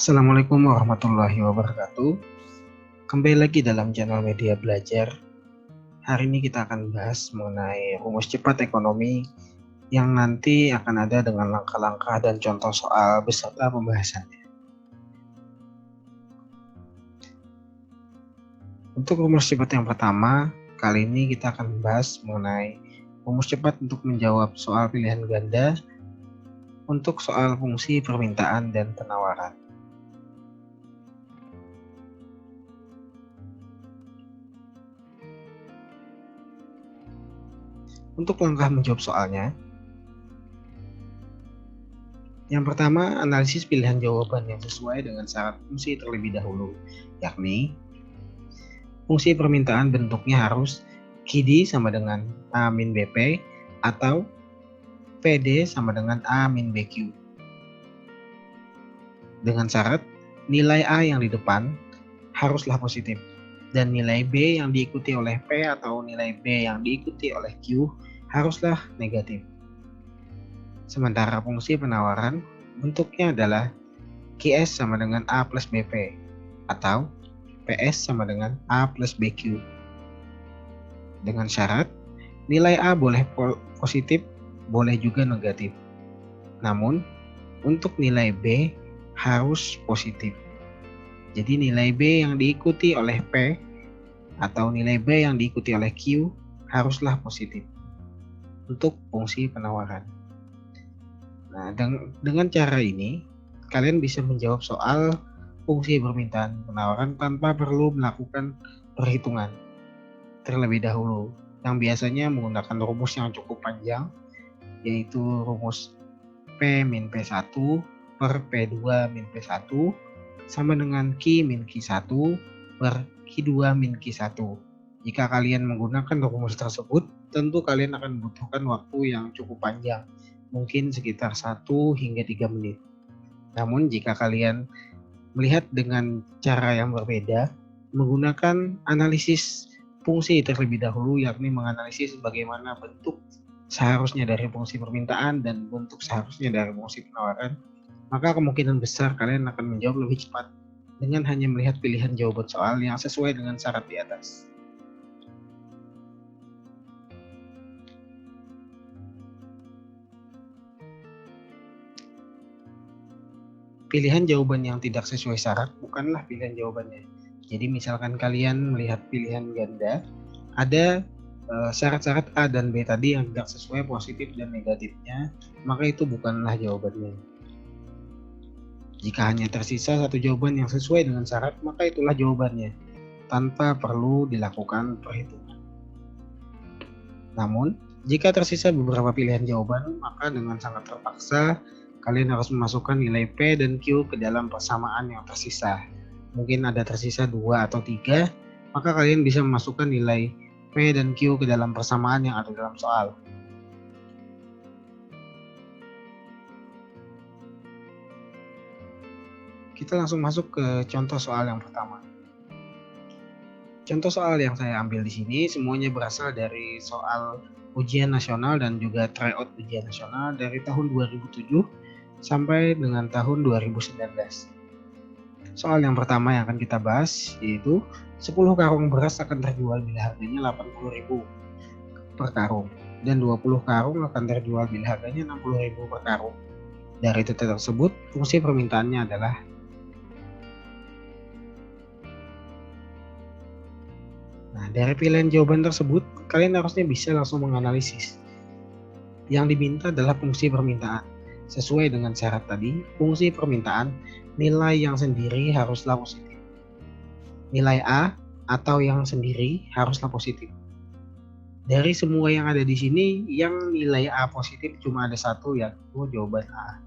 Assalamualaikum warahmatullahi wabarakatuh. Kembali lagi dalam channel Media Belajar. Hari ini kita akan bahas mengenai rumus cepat ekonomi yang nanti akan ada dengan langkah-langkah dan contoh soal beserta pembahasannya. Untuk rumus cepat yang pertama, kali ini kita akan membahas mengenai rumus cepat untuk menjawab soal pilihan ganda untuk soal fungsi permintaan dan penawaran. Untuk langkah menjawab soalnya, yang pertama, analisis pilihan jawaban yang sesuai dengan syarat fungsi terlebih dahulu, yakni fungsi permintaan bentuknya harus QD sama dengan A min BP atau PD sama dengan A min BQ. Dengan syarat nilai A yang di depan haruslah positif dan nilai B yang diikuti oleh P atau nilai B yang diikuti oleh Q haruslah negatif. Sementara fungsi penawaran bentuknya adalah QS sama dengan A plus BP atau PS sama dengan A plus BQ. Dengan syarat nilai A boleh positif, boleh juga negatif. Namun untuk nilai B harus positif. Jadi nilai B yang diikuti oleh P atau nilai B yang diikuti oleh Q haruslah positif untuk fungsi penawaran. Nah, dengan cara ini kalian bisa menjawab soal fungsi permintaan penawaran tanpa perlu melakukan perhitungan terlebih dahulu, yang biasanya menggunakan rumus yang cukup panjang, yaitu rumus P min P1 per P2 min P1 sama dengan Q min Q1 per Q2 min Q1. Jika kalian menggunakan rumus tersebut, tentu kalian akan membutuhkan waktu yang cukup panjang, mungkin sekitar 1 hingga 3 menit. Namun jika kalian melihat dengan cara yang berbeda, menggunakan analisis fungsi terlebih dahulu, yakni menganalisis bagaimana bentuk seharusnya dari fungsi permintaan dan bentuk seharusnya dari fungsi penawaran, maka kemungkinan besar kalian akan menjawab lebih cepat dengan hanya melihat pilihan jawaban soal yang sesuai dengan syarat di atas. Pilihan jawaban yang tidak sesuai syarat bukanlah pilihan jawabannya. Jadi misalkan kalian melihat pilihan ganda, ada syarat-syarat A dan B tadi yang tidak sesuai positif dan negatifnya, maka itu bukanlah jawabannya. Jika hanya tersisa satu jawaban yang sesuai dengan syarat, maka itulah jawabannya, tanpa perlu dilakukan perhitungan. Namun, jika tersisa beberapa pilihan jawaban, maka dengan sangat terpaksa kalian harus memasukkan nilai P dan Q ke dalam persamaan yang tersisa. Mungkin ada tersisa 2 atau 3, maka kalian bisa memasukkan nilai P dan Q ke dalam persamaan yang ada dalam soal. Kita langsung masuk ke contoh soal yang pertama. Contoh soal yang saya ambil di sini semuanya berasal dari soal ujian nasional dan juga tryout ujian nasional dari tahun 2007 sampai dengan tahun 2019. Soal yang pertama yang akan kita bahas yaitu 10 karung beras akan terjual bila harganya 80.000 per karung dan 20 karung akan terjual bila harganya 60.000 per karung. Dari data tersebut, fungsi permintaannya adalah dari pilihan jawaban tersebut, kalian harusnya bisa langsung menganalisis. Yang diminta adalah fungsi permintaan. Sesuai dengan syarat tadi, fungsi permintaan, nilai yang sendiri haruslah positif. Nilai A atau yang sendiri haruslah positif. Dari semua yang ada di sini, yang nilai A positif cuma ada satu, yaitu jawaban A.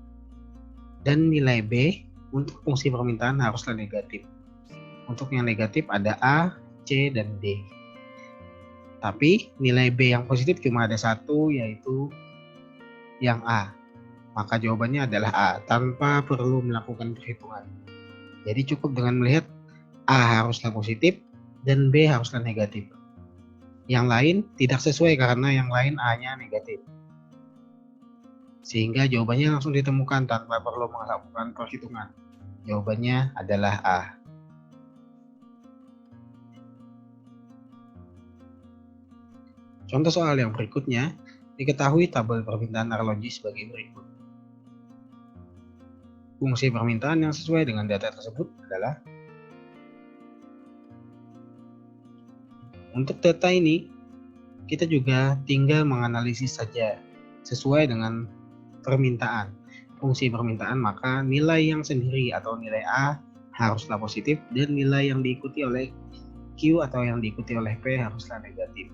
Dan nilai B untuk fungsi permintaan haruslah negatif. Untuk yang negatif ada A, C, dan D. Tapi nilai B yang positif cuma ada satu, yaitu yang A. Maka jawabannya adalah A, tanpa perlu melakukan perhitungan. Jadi cukup dengan melihat A haruslah positif dan B haruslah negatif. Yang lain tidak sesuai karena yang lain A-nya negatif. Sehingga jawabannya langsung ditemukan tanpa perlu melakukan perhitungan. Jawabannya adalah A. Contoh soal yang berikutnya, diketahui tabel permintaan arloji sebagai berikut. Fungsi permintaan yang sesuai dengan data tersebut adalah, untuk data ini, kita juga tinggal menganalisis saja sesuai dengan permintaan. Fungsi permintaan, maka nilai yang sendiri atau nilai A haruslah positif dan nilai yang diikuti oleh Q atau yang diikuti oleh P haruslah negatif.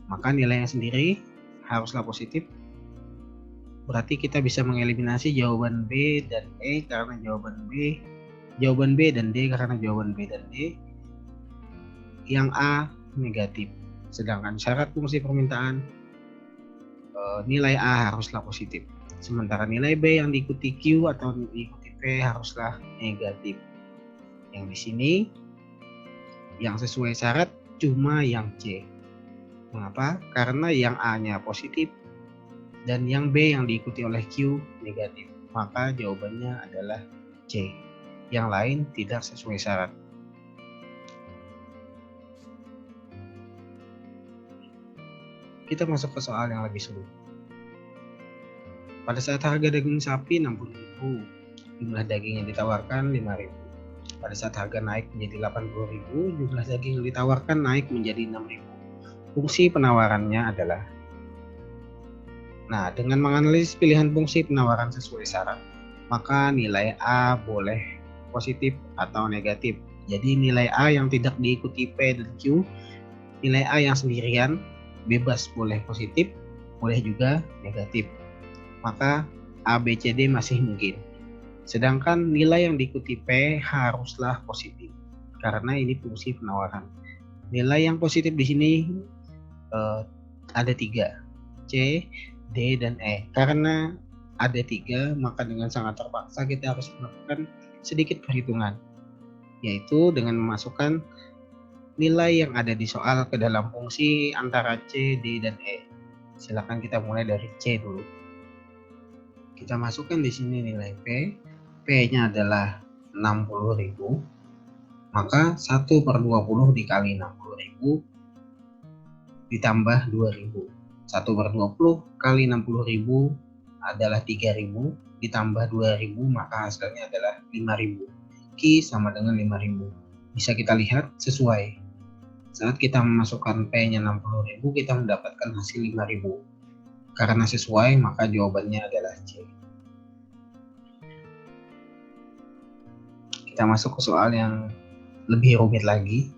Maka nilai yang sendiri haruslah positif. Berarti kita bisa mengeliminasi jawaban B dan E karena jawaban B dan D karena jawaban B dan D. Yang A negatif. Sedangkan syarat fungsi permintaan, nilai A haruslah positif. Sementara nilai B yang diikuti Q atau diikuti P haruslah negatif. Yang di sini yang sesuai syarat cuma yang C. Mengapa? Karena yang A-nya positif dan yang B yang diikuti oleh Q negatif. Maka jawabannya adalah C. Yang lain tidak sesuai syarat. Kita masuk ke soal yang lebih sulit. Pada saat harga daging sapi 60.000, jumlah daging yang ditawarkan 5.000. Pada saat harga naik menjadi 80.000, jumlah daging yang ditawarkan naik menjadi 6.000. Fungsi penawarannya adalah. Nah, dengan menganalisis pilihan fungsi penawaran sesuai syarat, maka nilai A boleh positif atau negatif. Jadi nilai A yang tidak diikuti P dan Q, nilai A yang sendirian bebas boleh positif, boleh juga negatif. Maka A, B, C, D masih mungkin. Sedangkan nilai yang diikuti P haruslah positif karena ini fungsi penawaran. Nilai yang positif di sini ada 3, C, D, dan E. Karena ada 3, maka dengan sangat terpaksa kita harus melakukan sedikit perhitungan, yaitu dengan memasukkan nilai yang ada di soal ke dalam fungsi antara C, D, dan E. Silakan kita mulai dari C dulu. Kita masukkan di sini nilai P. P-nya adalah 60.000. Maka 1/20 dikali 60.000 ditambah 2.000. 1/20 kali 60.000 adalah 3.000 ditambah 2.000, maka hasilnya adalah 5.000. Q sama dengan 5.000. Bisa kita lihat sesuai. Saat kita memasukkan P-nya 60.000, kita mendapatkan hasil 5.000. Karena sesuai, maka jawabannya adalah C. Kita masuk ke soal yang lebih rumit lagi.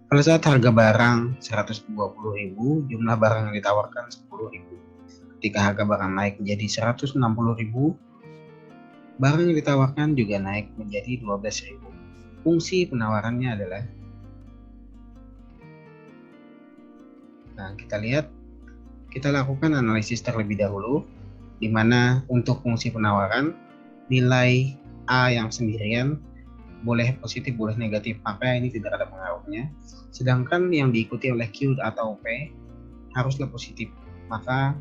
Pada saat harga barang 120.000, jumlah barang yang ditawarkan 10.000. Ketika harga barang naik menjadi 160.000, barang yang ditawarkan juga naik menjadi 12.000. Fungsi penawarannya adalah. Nah, kita lihat. Kita lakukan analisis terlebih dahulu, di mana untuk fungsi penawaran, nilai A yang sendirian boleh positif, boleh negatif, maka ini tidak ada pengaruhnya. Sedangkan yang diikuti oleh Q atau P haruslah positif, maka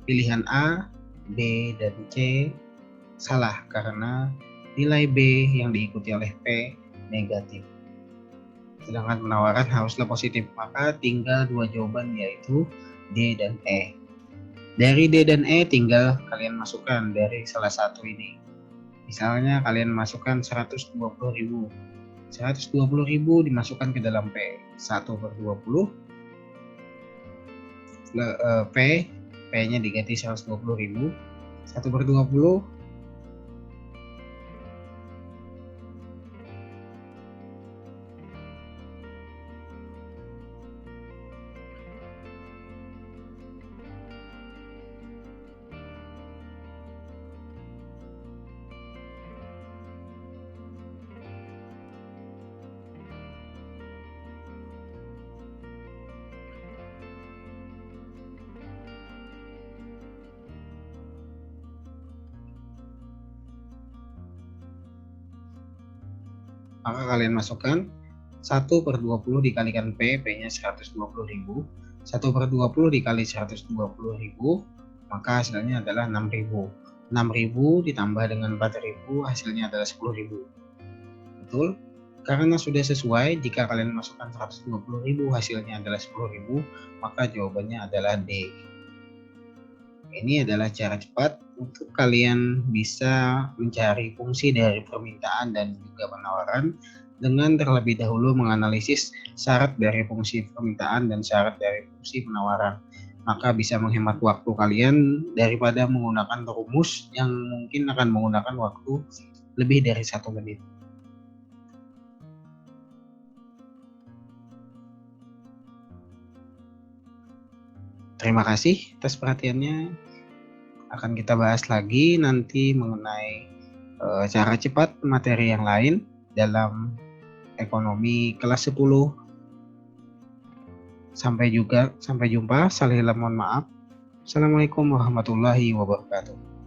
pilihan A, B, dan C salah karena nilai B yang diikuti oleh P negatif. Sedangkan penawaran haruslah positif, maka tinggal 2 jawaban yaitu D dan E. Dari D dan E tinggal kalian masukkan dari salah satu ini. Misalnya kalian masukkan 120.000. 120.000 dimasukkan ke dalam P. 1/20 P-nya diganti 120.000. 1/20 maka kalian masukkan 1/20 dikalikan P, P-nya 120.000. 1/20 dikali 120.000, maka hasilnya adalah 6.000. 6.000 ditambah dengan 4.000 hasilnya adalah 10.000. Betul? Karena sudah sesuai, jika kalian masukkan 120.000 hasilnya adalah 10.000, maka jawabannya adalah D. Ini adalah cara cepat untuk kalian bisa mencari fungsi dari permintaan dan juga penawaran dengan terlebih dahulu menganalisis syarat dari fungsi permintaan dan syarat dari fungsi penawaran. Maka bisa menghemat waktu kalian daripada menggunakan rumus yang mungkin akan menggunakan waktu lebih dari 1 menit. Terima kasih atas perhatiannya. Akan kita bahas lagi nanti mengenai cara cepat materi yang lain dalam ekonomi kelas 10. Sampai jumpa. Mohon maaf. Assalamualaikum warahmatullahi wabarakatuh.